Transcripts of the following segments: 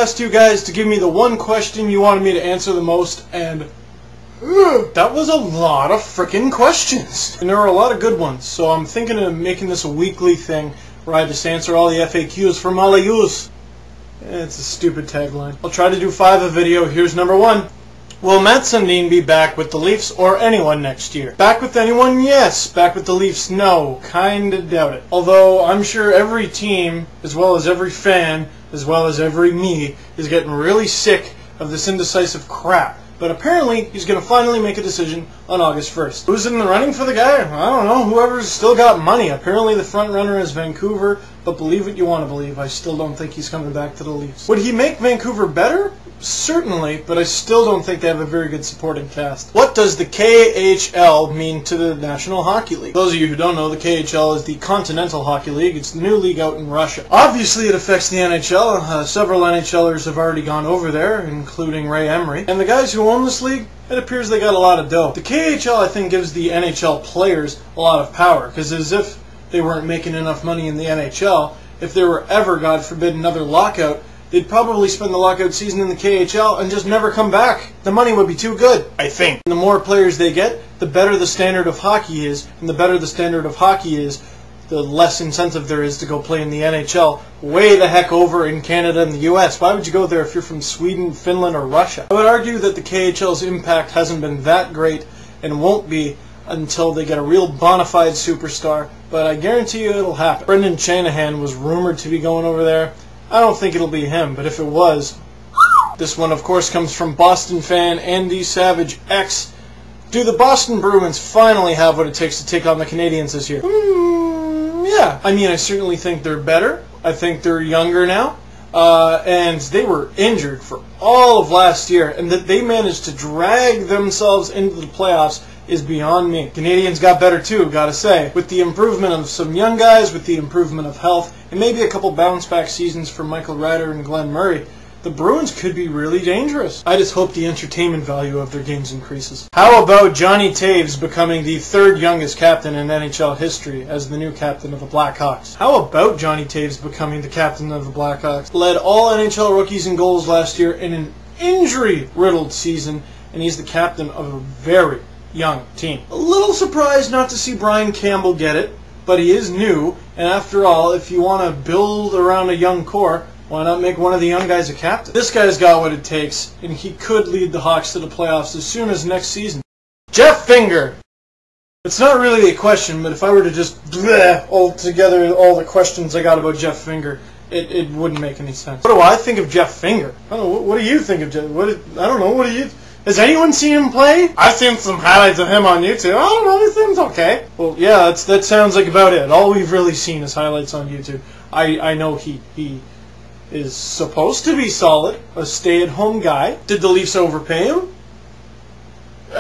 asked you guys to give me the one question you wanted me to answer the most, and that was a lot of frickin' questions. And there were a lot of good ones, so I'm thinking of making this a weekly thing where I just answer all the FAQs from all of yous. It's a stupid tagline. I'll try to do 5 a video. Here's number 1. Will Mats Sundin be back with the Leafs or anyone next year? Back with anyone? Yes. Back with the Leafs? No. Kinda doubt it. Although I'm sure every team, as well as every fan, as well as every me, is getting really sick of this indecisive crap. But apparently, he's going to finally make a decision on August 1st. Who's in the running for the guy? I don't know. Whoever's still got money. Apparently, the front runner is Vancouver, but believe what you want to believe. I still don't think he's coming back to the Leafs. Would he make Vancouver better? Certainly, but I still don't think they have a very good supporting cast. What does the KHL mean to the National Hockey League? Those of you who don't know, the KHL is the Continental Hockey League. It's the new league out in Russia. Obviously, it affects the NHL. Several NHLers have already gone over there, including Ray Emery. And the guys who own this league, it appears they got a lot of dough. The KHL, I think, gives the NHL players a lot of power, because as if they weren't making enough money in the NHL, if there were ever, God forbid, another lockout, they'd probably spend the lockout season in the KHL and just never come back. The money would be too good, I think. And the more players they get, the better the standard of hockey is. And the better the standard of hockey is, the less incentive there is to go play in the NHL way the heck over in Canada and the US. Why would you go there if you're from Sweden, Finland, or Russia? I would argue that the KHL's impact hasn't been that great and won't be until they get a real bona fide superstar. But I guarantee you it'll happen. Brendan Shanahan was rumored to be going over there. I don't think it'll be him, but if it was... This one, of course, comes from Boston fan Andy Savage X. Do the Boston Bruins finally have what it takes to take on the Canadiens this year? Yeah. I mean, I certainly think they're better. I think they're younger now. And they were injured for all of last year. And that they managed to drag themselves into the playoffs is beyond me. Canadians got better too, gotta say. With the improvement of some young guys, with the improvement of health, and maybe a couple bounce-back seasons for Michael Ryder and Glenn Murray, the Bruins could be really dangerous. I just hope the entertainment value of their games increases. How about Johnny Toews becoming the 3rd youngest captain in NHL history as the new captain of the Blackhawks? How about Johnny Toews becoming the captain of the Blackhawks? Led all NHL rookies in goals last year in an injury-riddled season, and he's the captain of a very young team. A little surprised not to see Brian Campbell get it, but he is new, and after all, if you want to build around a young core, why not make one of the young guys a captain? This guy's got what it takes, and he could lead the Hawks to the playoffs as soon as next season. Jeff Finger! It's not really a question, but if I were to just bleh all together all the questions I got about Jeff Finger, it wouldn't make any sense. What do I think of Jeff Finger? I don't know, what do you think of Jeff? I don't know, what do you... Has anyone seen him play? I've seen some highlights of him on YouTube. I don't know, he seems okay. Well, yeah, that sounds like about it. All we've really seen is highlights on YouTube. I know he is supposed to be solid, a stay-at-home guy. Did the Leafs overpay him?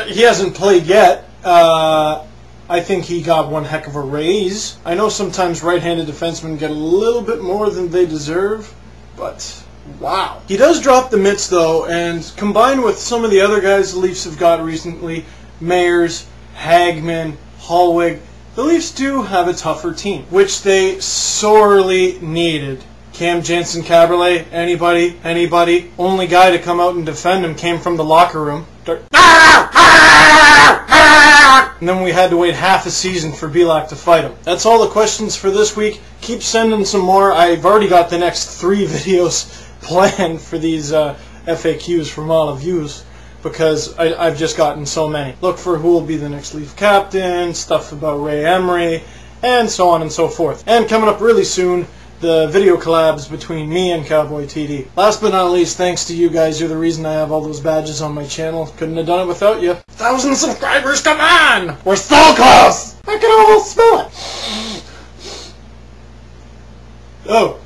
He hasn't played yet. I think he got one heck of a raise. I know sometimes right-handed defensemen get a little bit more than they deserve, but... wow. He does drop the mitts, though, and combined with some of the other guys the Leafs have got recently, Mayers, Hagman, Hallwig, the Leafs do have a tougher team, which they sorely needed. Cam Jansen-Caberlet, anybody? Only guy to come out and defend him came from the locker room. And then we had to wait half a season for Belak to fight him. That's all the questions for this week. Keep sending some more. I've already got the next 3 videos planned for these FAQs from all of yous, because I've just gotten so many. Look for who will be the next Leaf captain, stuff about Ray Emery, and so on and so forth. And coming up really soon, the video collabs between me and Cowboy TD. Last but not least, thanks to you guys. You're the reason I have all those badges on my channel. Couldn't have done it without you. 1,000 subscribers, come on! We're so close! I can almost smell it! Oh.